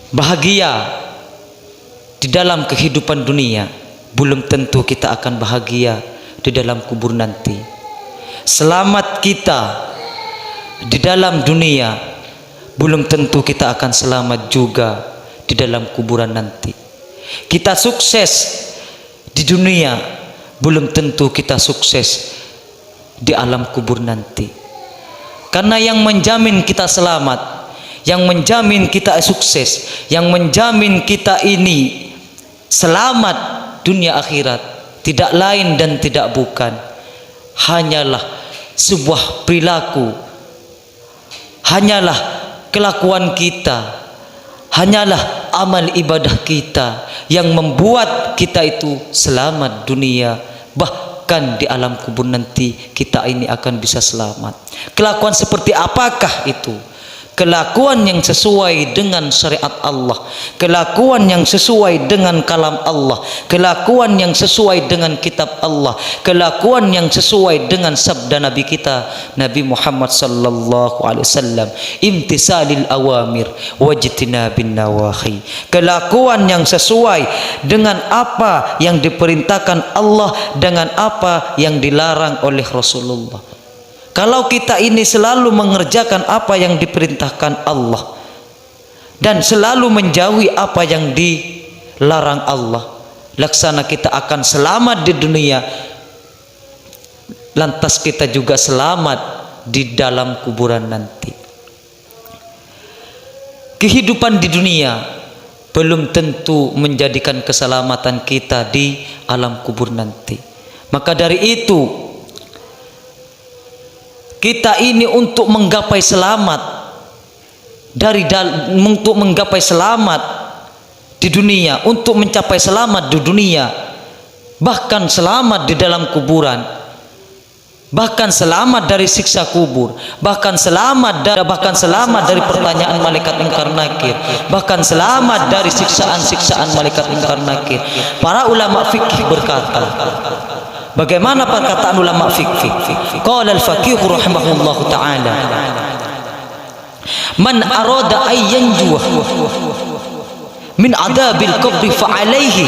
bahagia di dalam kehidupan dunia, belum tentu kita akan bahagia di dalam kubur nanti. Selamat kita di dalam dunia, belum tentu kita akan selamat juga di dalam kuburan nanti. Kita sukses di dunia, belum tentu kita sukses di alam kubur nanti. Karena yang menjamin kita selamat, yang menjamin kita sukses, yang menjamin kita ini selamat dunia akhirat, tidak lain dan tidak bukan, hanyalah sebuah perilaku, hanyalah kelakuan kita, hanyalah amal ibadah kita yang membuat kita itu selamat dunia, bahkan di alam kubur nanti kita ini akan bisa selamat. Kelakuan seperti apakah itu? Kelakuan yang sesuai dengan syariat Allah, kelakuan yang sesuai dengan kalam Allah, kelakuan yang sesuai dengan kitab Allah, kelakuan yang sesuai dengan sabda Nabi kita Nabi Muhammad sallallahu alaihi wasallam, imtisalil awamir wajtinabin nawahi. Kelakuan yang sesuai dengan apa yang diperintahkan Allah, dengan apa yang dilarang oleh Rasulullah. Kalau kita ini selalu mengerjakan apa yang diperintahkan Allah dan selalu menjauhi apa yang dilarang Allah, laksana kita akan selamat di dunia, lantas kita juga selamat di dalam kuburan nanti. Kehidupan di dunia belum tentu menjadikan keselamatan kita di alam kubur nanti. Maka dari itu, kita ini untuk menggapai selamat untuk menggapai selamat di dunia, untuk mencapai selamat di dunia, bahkan selamat di dalam kuburan, bahkan selamat dari siksa kubur, bahkan selamat dari pertanyaan malaikat ingkar nakir, bahkan selamat dari siksaan-siksaan malaikat ingkar nakir. Para ulama fikih berkata, bagaimana perkataan ulama fikih? Qala al-faqih rahimahullahu ta'ala, man arada ay yanjuwa min adabil qabri fa alayhi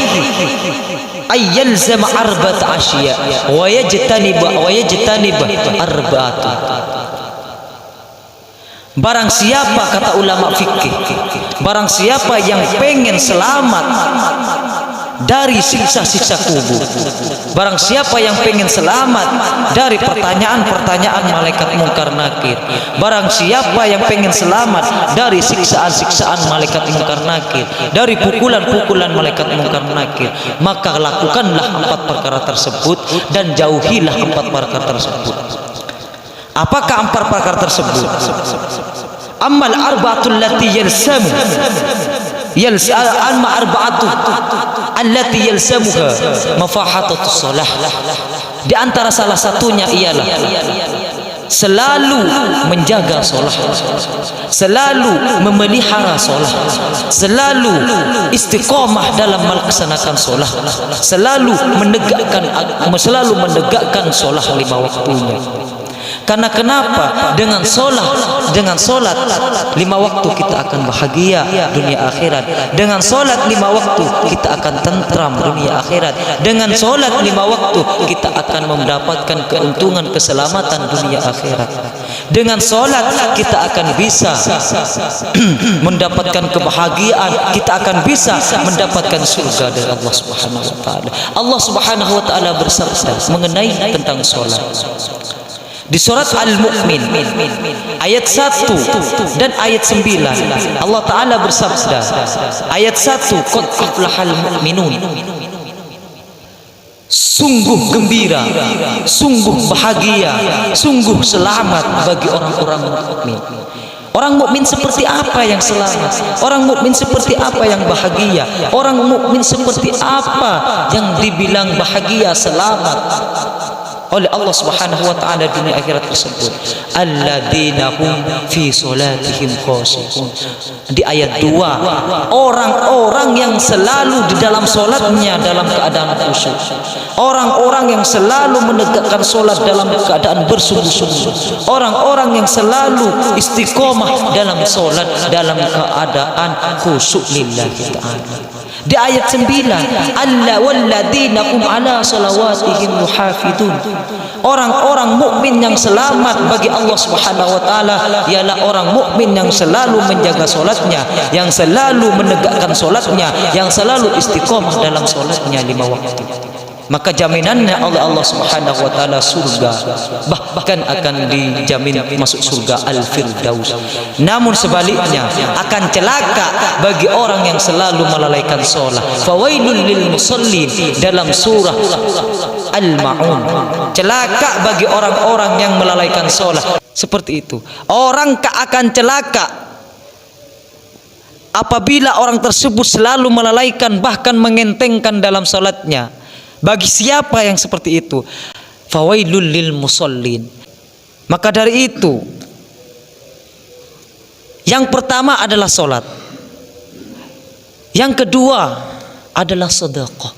ay yalzama arba'at ashiya wa yajtanib arba'at. Barang siapa, kata ulama fikih, barang siapa yang pengen selamat dari siksa-siksa kubur, barang siapa yang pengen selamat dari pertanyaan-pertanyaan malaikat mungkar nakir, barang siapa yang pengen selamat dari siksaan-siksaan malaikat mungkar nakir, dari pukulan-pukulan malaikat mungkar nakir, maka lakukanlah 4 perkara tersebut dan jauhilah 4 perkara tersebut. Apakah 4 perkara tersebut? Amal arba'atul lati yalsamu alma arba'atu allati yalsamuha mafahatatus salah. Di antara salah satunya ialah selalu menjaga sholat, selalu memelihara sholat, selalu istiqomah dalam melaksanakan sholat, selalu menegakkan sholat 5 waktunya. Karena kenapa? Dengan sholat 5 waktu kita akan bahagia dunia akhirat. Dengan sholat 5 waktu kita akan tentram dunia akhirat. Dengan sholat 5 waktu kita akan mendapatkan keuntungan keselamatan dunia akhirat. Dengan sholat kita akan bisa mendapatkan kebahagiaan, kita akan bisa mendapatkan surga dari Allah Subhanahu wa taala. Allah Subhanahu wa taala bersabda mengenai tentang sholat di surat Al-Mu'min ayat 1 dan ayat 9. Allah Ta'ala bersabda, ayat 1, qad aflahal mu'minun, sungguh gembira, sungguh bahagia, sungguh selamat bagi orang-orang mukmin. Orang mukmin seperti apa yang selamat? Orang mukmin seperti apa yang bahagia? Orang mukmin seperti apa yang dibilang bahagia, selamat? oleh Allah Subhanahu wa taala dunia akhirat tersebut. Alladzina hum fi salatihim khashi'un. Di ayat 2, orang-orang yang selalu di dalam salatnya dalam keadaan khusyuk. Orang-orang yang selalu menegakkan salat dalam keadaan bersungguh-sungguh. Orang-orang yang selalu istiqomah dalam salat dalam keadaan khusyuk lillahi ta'ala. Di ayat 9, alla walladzina hum ala salawatihim muhafidun. Orang-orang mukmin yang selamat bagi Allah Subhanahu wa taala ialah orang mukmin yang selalu menjaga salatnya, yang selalu menegakkan salatnya, yang selalu istiqomah dalam salatnya 5 waktu. Maka jaminannya oleh Allah Subhanahu wa taala surga, bahkan akan dijamin masuk surga Al-Firdaus. Namun sebaliknya akan celaka bagi orang yang selalu melalaikan salat. Fawailul lil musallin dalam surah Al-Maun. Celaka bagi orang-orang yang melalaikan salat. Seperti itu. Orang akan celaka apabila orang tersebut selalu melalaikan bahkan mengentengkan dalam salatnya. Bagi siapa yang seperti itu? Fawailul lil musallin. Maka dari itu, yang pertama adalah salat. Yang kedua adalah sedekah.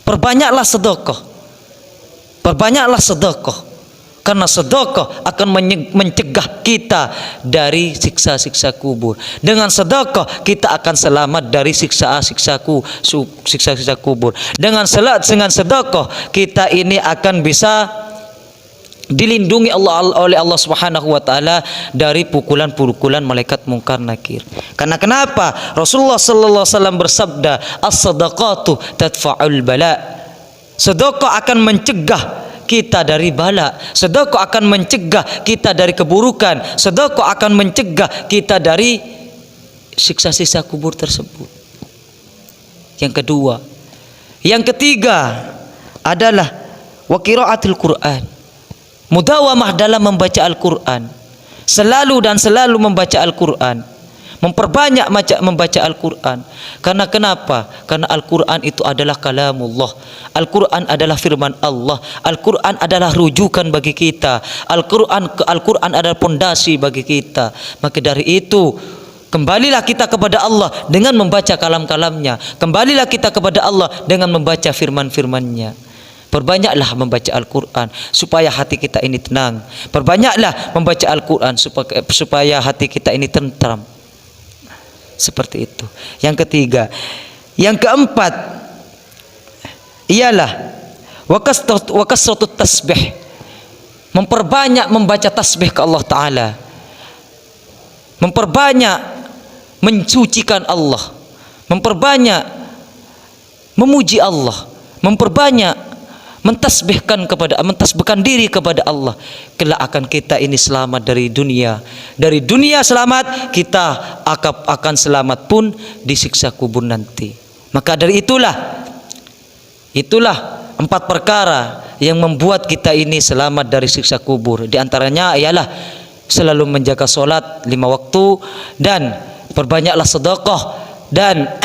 Perbanyaklah sedekah. Perbanyaklah sedekah. Karena sedekah akan mencegah kita dari siksa-siksa kubur. Dengan sedekah kita akan selamat dari siksa-siksa kubur. Dengan sedekah kita ini akan bisa dilindungi oleh Allah Subhanahu wa taala dari pukulan-pukulan malaikat mungkar nakir. Karena kenapa? Rasulullah sallallahu alaihi wasallam bersabda, "As-sadaqatu tadfa'ul bala." Sedekah akan mencegah kita dari bala. Sedekah akan mencegah kita dari keburukan. Sedekah akan mencegah kita dari siksa-siksa kubur tersebut. Yang kedua. Yang ketiga adalah wa qiraatul Quran. Mudawamah dalam membaca Al-Quran. Selalu dan selalu membaca Al-Quran. Memperbanyak membaca Al-Quran. Karena kenapa? Karena Al-Quran itu adalah kalamullah. Al-Quran adalah firman Allah. Al-Quran adalah rujukan bagi kita. Al-Quran adalah pondasi bagi kita. Maka dari itu, kembalilah kita kepada Allah dengan membaca kalam-kalamnya. Kembalilah kita kepada Allah dengan membaca firman-firmannya. Perbanyaklah membaca Al-Quran supaya hati kita ini tenang. Perbanyaklah membaca Al-Quran supaya hati kita ini tentram. Seperti itu. Yang ketiga. Yang keempat ialah wa kasratut tasbih. Memperbanyak membaca tasbih ke Allah Ta'ala. Memperbanyak mensucikan Allah. Memperbanyak memuji Allah. Memperbanyak mentasbihkan diri kepada Allah. Kelak akan kita ini selamat dari dunia. Dari dunia selamat, kita akan selamat pun disiksa kubur nanti. Maka dari itulah 4 perkara yang membuat kita ini selamat dari siksa kubur. Di antaranya ialah selalu menjaga solat 5 waktu, dan perbanyaklah sedekah, dan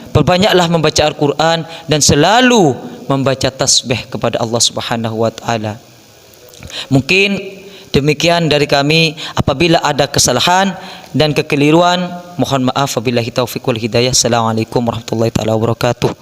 perbanyaklah membaca Al-Quran, dan selalu membaca tasbih kepada Allah Subhanahu wa taala. Mungkin demikian dari kami. Apabila ada kesalahan dan kekeliruan, mohon maaf. Wabillahi taufiq wal hidayah. Assalamualaikum warahmatullahi taala wabarakatuh.